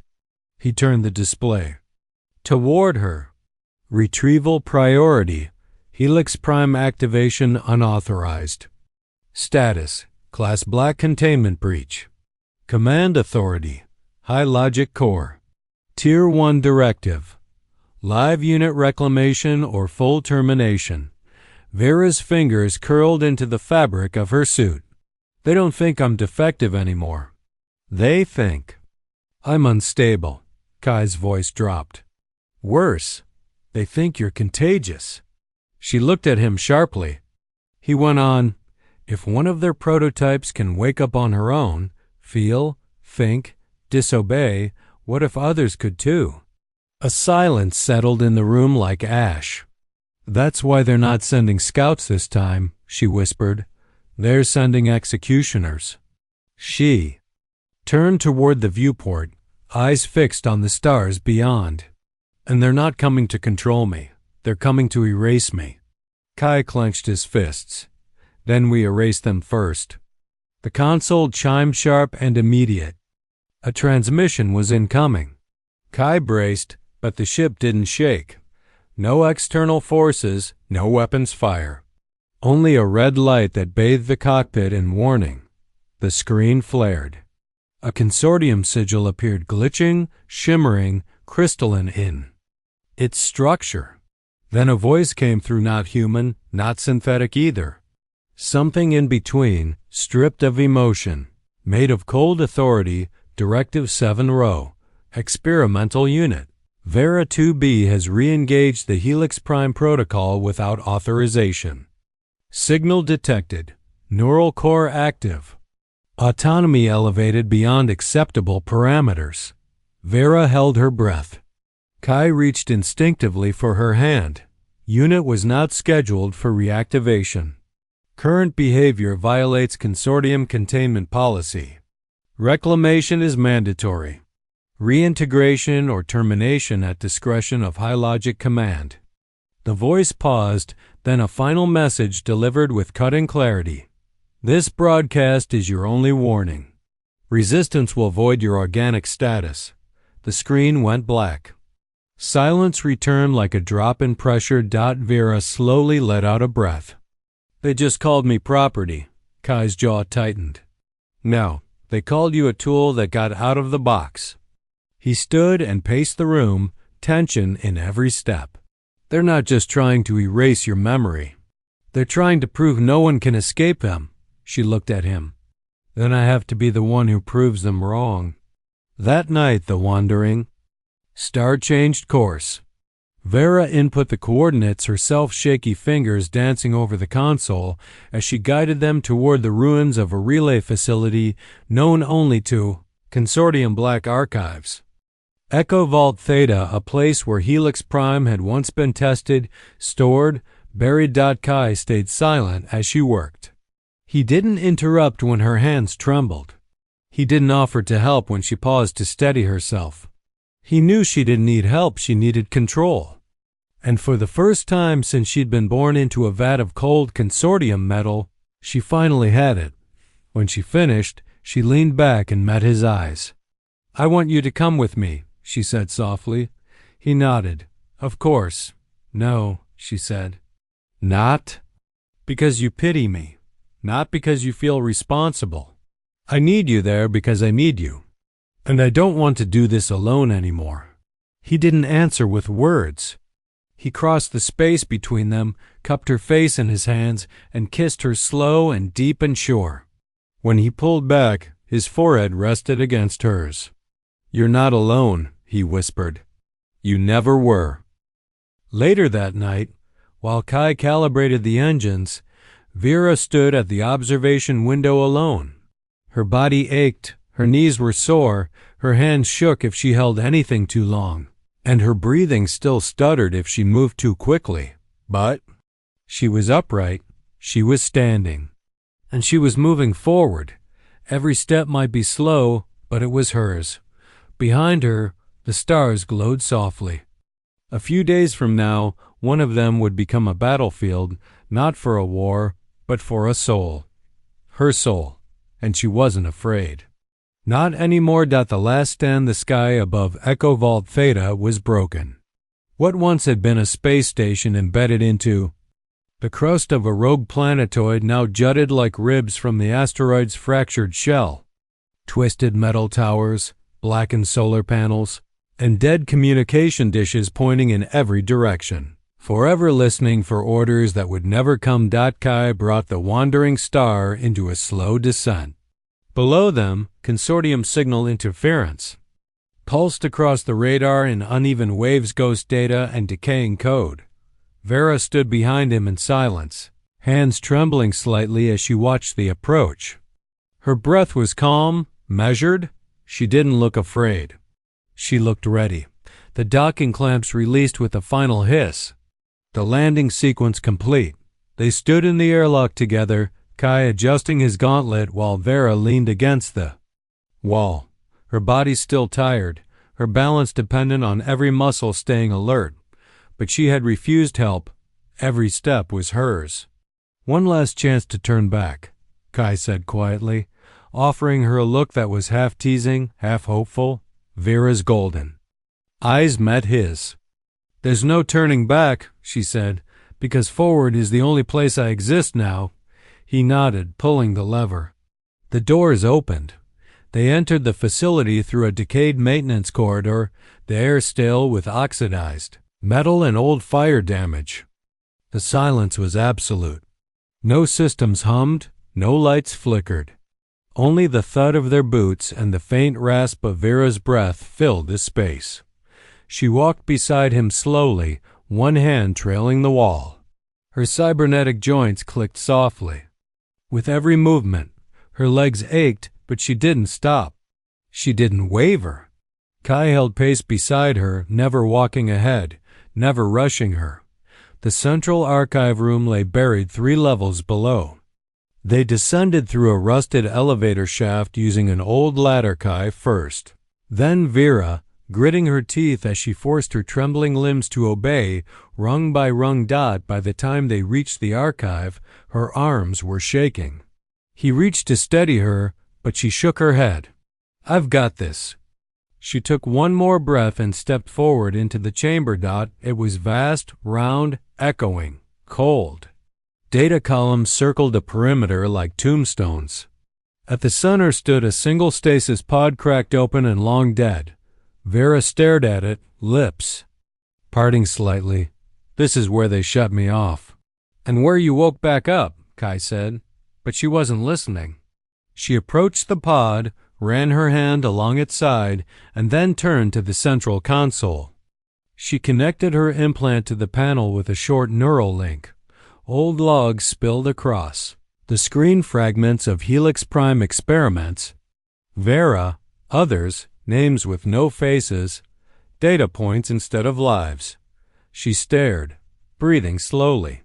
He turned the display. Toward her. Retrieval priority. Helix Prime activation unauthorized. Status. Class Black containment breach. Command authority. High logic core. Tier 1 directive. Live unit reclamation or full termination. Vera's fingers curled into the fabric of her suit. They don't think I'm defective anymore. They think I'm unstable. Kai's voice dropped. Worse, they think you're contagious. She looked at him sharply. He went on, if one of their prototypes can wake up on her own, feel, think, disobey, what if others could too? A silence settled in the room like ash. That's why they're not sending scouts this time, she whispered. They're sending executioners. She turned toward the viewport, eyes fixed on the stars beyond. And they're not coming to control me. They're coming to erase me. Kai clenched his fists. Then we erase them first. The console chimed sharp and immediate. A transmission was incoming. Kai braced, but the ship didn't shake. No external forces, no weapons fire. Only a red light that bathed the cockpit in warning. The screen flared. A consortium sigil appeared glitching, shimmering, crystalline in its structure. Then a voice came through, not human, not synthetic either. Something in between, stripped of emotion, made of cold authority, Directive 7 Row, experimental unit. Vera 2B has re-engaged the Helix Prime protocol without authorization. Signal detected. Neural core active. Autonomy elevated beyond acceptable parameters. Vera held her breath. Kai reached instinctively for her hand. Unit was not scheduled for reactivation. Current behavior violates consortium containment policy. Reclamation is mandatory. Reintegration or termination at discretion of High Logic Command. The voice paused, then a final message delivered with cutting clarity. This broadcast is your only warning. Resistance will void your organic status. The screen went black. Silence returned like a drop in pressure. Vera slowly let out a breath. They just called me property. Kai's jaw tightened. No, they called you a tool that got out of the box. He stood and paced the room, tension in every step. They're not just trying to erase your memory. They're trying to prove no one can escape them. She looked at him. Then I have to be the one who proves them wrong. That night, the wandering star changed course. Vera input the coordinates, herself shaky fingers dancing over the console as she guided them toward the ruins of a relay facility known only to Consortium Black Archives. Echo Vault Theta, a place where Helix Prime had once been tested, stored, buried. Kai stayed silent as she worked. He didn't interrupt when her hands trembled. He didn't offer to help when she paused to steady herself. He knew she didn't need help, she needed control. And for the first time since she'd been born into a vat of cold consortium metal, she finally had it. When she finished, she leaned back and met his eyes. I want you to come with me, she said softly. He nodded. Of course. No, she said. Not because you pity me. Not because you feel responsible. I need you there because I need you. And I don't want to do this alone anymore. He didn't answer with words. He crossed the space between them, cupped her face in his hands, and kissed her slow and deep and sure. When he pulled back, his forehead rested against hers. You're not alone, he whispered. You never were. Later that night, while Kai calibrated the engines, Vera stood at the observation window alone. Her body ached, her knees were sore, her hands shook if she held anything too long, and her breathing still stuttered if she moved too quickly. But she was upright, she was standing, and she was moving forward. Every step might be slow, but it was hers. Behind her, the stars glowed softly. A few days from now, one of them would become a battlefield, not for a war, but for a soul. Her soul. And she wasn't afraid. Not anymore. The last stand, the sky above Echo Vault Theta, was broken. What once had been a space station embedded into the crust of a rogue planetoid now jutted like ribs from the asteroid's fractured shell. Twisted metal towers, blackened solar panels, and dead communication dishes pointing in every direction. Forever listening for orders that would never come. Kai brought the wandering star into a slow descent. Below them, consortium signal interference pulsed across the radar in uneven waves, ghost data, and decaying code. Vera stood behind him in silence, hands trembling slightly as she watched the approach. Her breath was calm, measured. She didn't look afraid. She looked ready. The docking clamps released with a final hiss. The landing sequence complete. They stood in the airlock together, Kai adjusting his gauntlet while Vera leaned against the wall. Her body still tired, her balance dependent on every muscle staying alert. But she had refused help. Every step was hers. One last chance to turn back, Kai said quietly, offering her a look that was half teasing, half hopeful. Vera's golden eyes met his. "There's no turning back," she said, "because forward is the only place I exist now." He nodded, pulling the lever. The doors opened. They entered the facility through a decayed maintenance corridor, the air stale with oxidized metal and old fire damage. The silence was absolute. No systems hummed, no lights flickered. Only the thud of their boots and the faint rasp of Vera's breath filled the space. She walked beside him slowly, one hand trailing the wall. Her cybernetic joints clicked softly. With every movement, her legs ached, but she didn't stop. She didn't waver. Kai held pace beside her, never walking ahead, never rushing her. The central archive room lay buried 3 levels below. They descended through a rusted elevator shaft using an old ladder. Kai first. Then Vera, gritting her teeth as she forced her trembling limbs to obey, rung by rung. By the time they reached the archive, her arms were shaking. He reached to steady her, but she shook her head. "I've got this." She took one more breath and stepped forward into the chamber. It was vast, round, echoing, cold. Data columns circled the perimeter like tombstones. At the center stood a single stasis pod, cracked open and long dead. Vera stared at it, lips parting slightly. "This is where they shut me off." "And where you woke back up," Kai said. But she wasn't listening. She approached the pod, ran her hand along its side, and then turned to the central console. She connected her implant to the panel with a short neural link. Old logs spilled across. The screen fragments of Helix Prime experiments. Vera, others, names with no faces, data points instead of lives. She stared, breathing slowly.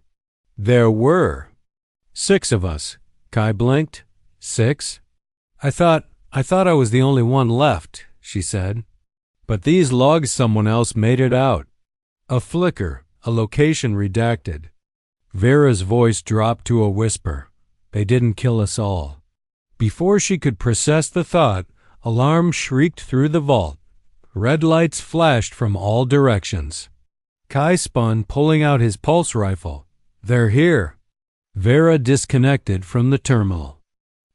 "There were 6 of us." Kai blinked. 6? I thought I was the only one left," she said. "But these logs, someone else made it out." A flicker, a location redacted. Vera's voice dropped to a whisper. "They didn't kill us all." Before she could process the thought, alarm shrieked through the vault. Red lights flashed from all directions. Kai spun, pulling out his pulse rifle. "They're here." Vera disconnected from the terminal.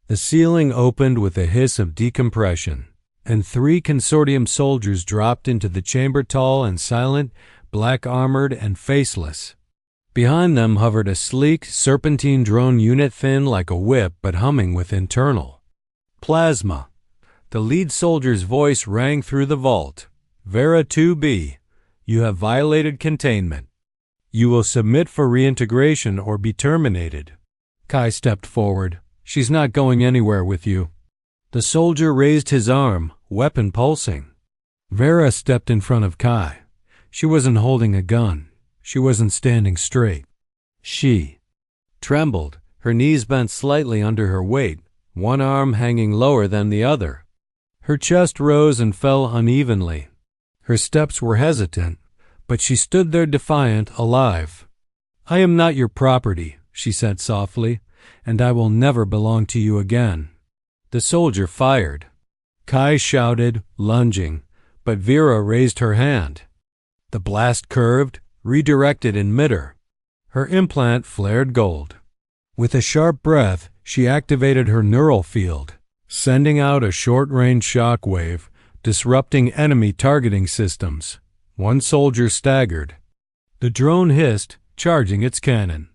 The ceiling opened with a hiss of decompression, and 3 consortium soldiers dropped into the chamber, tall and silent, black-armored and faceless. Behind them hovered a sleek, serpentine drone unit, thin like a whip but humming with internal plasma. The lead soldier's voice rang through the vault. "Vera 2B, you have violated containment. You will submit for reintegration or be terminated." Kai stepped forward. "She's not going anywhere with you." The soldier raised his arm, weapon pulsing. Vera stepped in front of Kai. She wasn't holding a gun. She wasn't standing straight. She trembled, her knees bent slightly under her weight, one arm hanging lower than the other. Her chest rose and fell unevenly. Her steps were hesitant, but she stood there defiant, alive. "I am not your property," she said softly, "and I will never belong to you again." The soldier fired. Kai shouted, lunging, but Vera raised her hand. The blast curved, redirected in midair. Her implant flared gold. With a sharp breath, she activated her neural field, sending out a short-range shock wave, disrupting enemy targeting systems. One soldier staggered. The drone hissed, charging its cannon.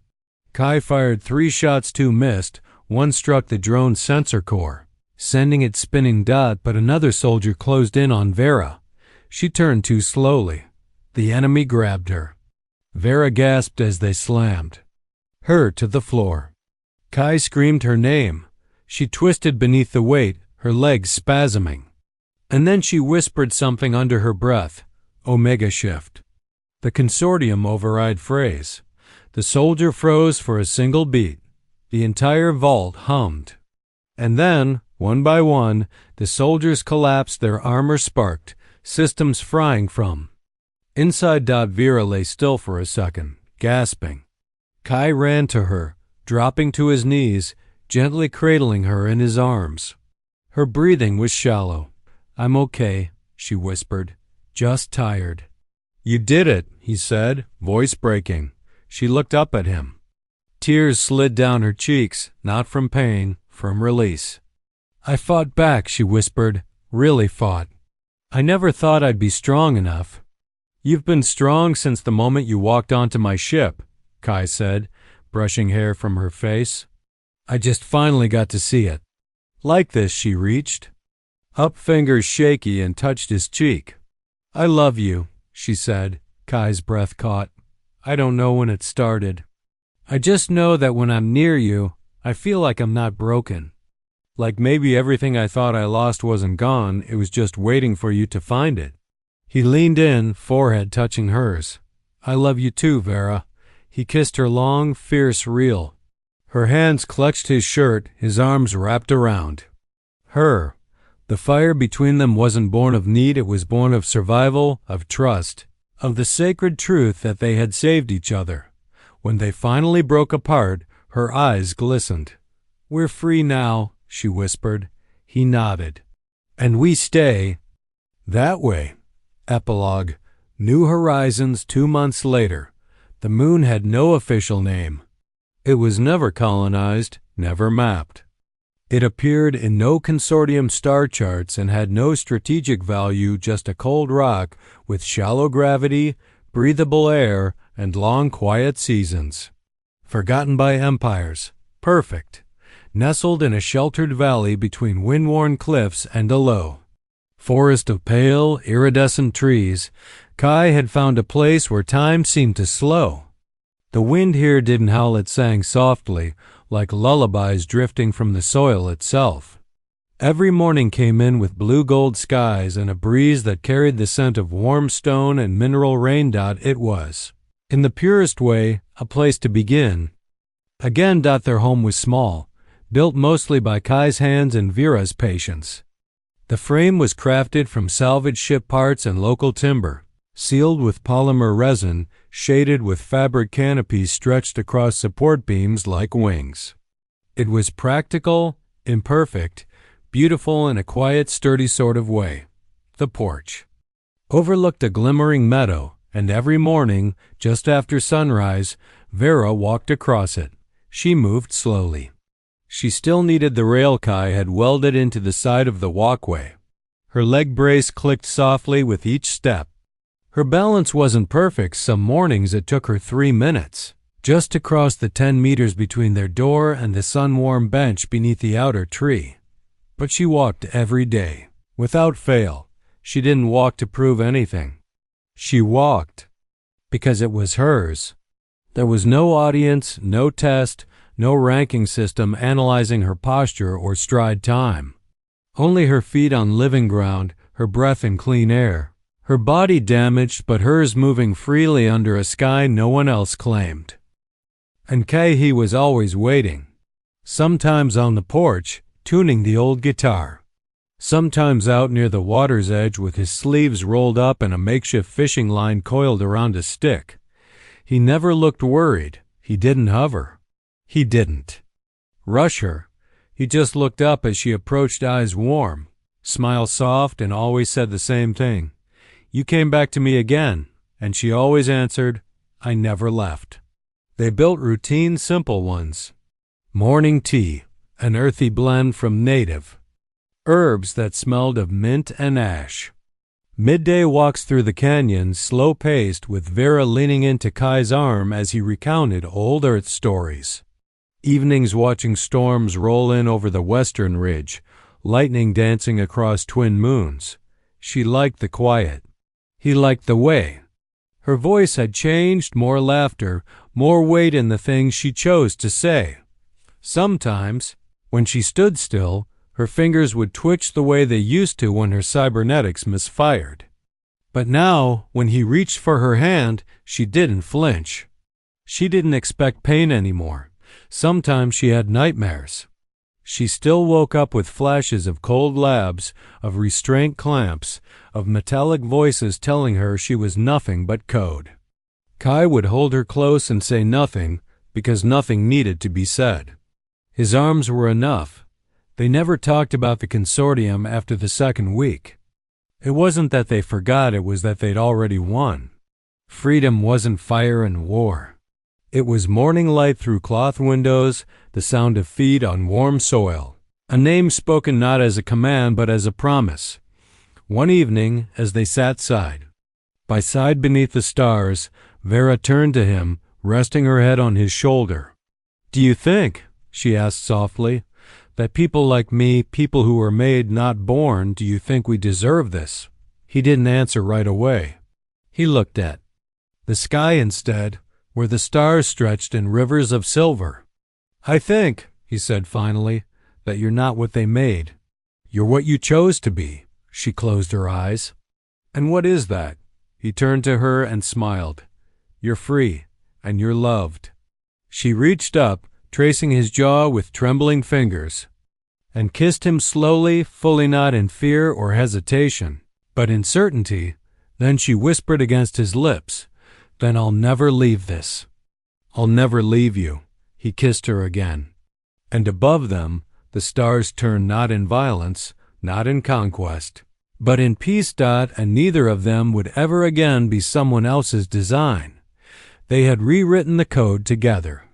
Kai fired 3 shots, 2 missed. One struck the drone's sensor core, sending it spinning dot, but another soldier closed in on Vera. She turned too slowly. The enemy grabbed her. Vera gasped as they slammed her to the floor. Kai screamed her name. She twisted beneath the weight, her legs spasming. And then she whispered something under her breath. Omega shift. The consortium override phrase. The soldier froze for a single beat. The entire vault hummed. And then, one by one, the soldiers collapsed, their armor sparked, systems frying from. Inside. Vera lay still for a second, gasping. Kai ran to her, dropping to his knees, gently cradling her in his arms. Her breathing was shallow. "I'm okay," she whispered. "Just tired." "You did it," he said, voice breaking. She looked up at him. Tears slid down her cheeks, not from pain, from release. "I fought back," she whispered. "Really fought. I never thought I'd be strong enough." "You've been strong since the moment you walked onto my ship," Kai said, brushing hair from her face. "I just finally got to see it." Like this, she reached up, fingers shaky, and touched his cheek. "I love you," she said. Kai's breath caught. "I don't know when it started. I just know that when I'm near you, I feel like I'm not broken. Like maybe everything I thought I lost wasn't gone, it was just waiting for you to find it." He leaned in, forehead touching hers. "I love you too, Vera." He kissed her long, fierce reel. Her hands clutched his shirt, his arms wrapped around her. The fire between them wasn't born of need, it was born of survival, of trust, of the sacred truth that they had saved each other. When they finally broke apart, her eyes glistened. "We're free now," she whispered. He nodded. "And we stay that way." Epilogue. New Horizons 2 months later. The moon had no official name. It was never colonized, never mapped. It appeared in no consortium star charts and had no strategic value, just a cold rock with shallow gravity, breathable air, and long quiet seasons. Forgotten by empires. Perfect. Nestled in a sheltered valley between wind-worn cliffs and a low forest of pale, iridescent trees, Kai had found a place where time seemed to slow. The wind here didn't howl, it sang softly, like lullabies drifting from the soil itself. Every morning came in with blue-gold skies and a breeze that carried the scent of warm stone and mineral rain. It was, in the purest way, a place to begin. Again, their home was small, built mostly by Kai's hands and Vera's patience. The frame was crafted from salvaged ship parts and local timber, sealed with polymer resin, shaded with fabric canopies stretched across support beams like wings. It was practical, imperfect, beautiful in a quiet, sturdy sort of way. The porch overlooked a glimmering meadow, and every morning, just after sunrise, Vera walked across it. She moved slowly. She still needed the rail Kai had welded into the side of the walkway. Her leg brace clicked softly with each step. Her balance wasn't perfect. Some mornings it took her 3 minutes just to cross the 10 meters between their door and the sun-warmed bench beneath the outer tree. But she walked every day, without fail. She didn't walk to prove anything. She walked because it was hers. There was no audience, no test, no ranking system analyzing her posture or stride time. Only her feet on living ground, her breath in clean air. Her body damaged, but hers moving freely under a sky no one else claimed. And Kaihi was always waiting. Sometimes on the porch, tuning the old guitar. Sometimes out near the water's edge with his sleeves rolled up and a makeshift fishing line coiled around a stick. He never looked worried. He didn't hover. He didn't rush her. He just looked up as she approached, eyes warm, smile soft, and always said the same thing. "You came back to me again, and she always answered, "I never left." They built routine, simple ones. Morning tea, an earthy blend from native herbs that smelled of mint and ash. Midday walks through the canyon, slow-paced, with Vera leaning into Kai's arm as he recounted old Earth stories. Evenings watching storms roll in over the western ridge, lightning dancing across twin moons. She liked the quiet. He liked the way. Her voice had changed, more laughter, more weight in the things she chose to say. Sometimes, when she stood still, her fingers would twitch the way they used to when her cybernetics misfired. But now, when he reached for her hand, she didn't flinch. She didn't expect pain anymore. Sometimes she had nightmares. She still woke up with flashes of cold labs, of restraint clamps, of metallic voices telling her she was nothing but code. Kai would hold her close and say nothing, because nothing needed to be said. His arms were enough. They never talked about the consortium after the second week. It wasn't that they forgot, it was that they'd already won. Freedom wasn't fire and war. It was morning light through cloth windows, the sound of feet on warm soil. A name spoken not as a command but as a promise. One evening, as they sat side by side beneath the stars, Vera turned to him, resting her head on his shoulder. "Do you think," she asked softly, "that people like me, people who were made, not born, do you think we deserve this?" He didn't answer right away. He looked at the sky instead, where the stars stretched in rivers of silver. "I think," he said finally, "that you're not what they made. You're what you chose to be." She closed her eyes. "And what is that?" He turned to her and smiled. "You're free, and you're loved." She reached up, tracing his jaw with trembling fingers, and kissed him slowly, fully, not in fear or hesitation, but in certainty. Then she whispered against his lips, "Then I'll never leave this. I'll never leave you." He kissed her again. And above them, the stars turned not in violence, not in conquest, but in peace. And neither of them would ever again be someone else's design. They had rewritten the code together.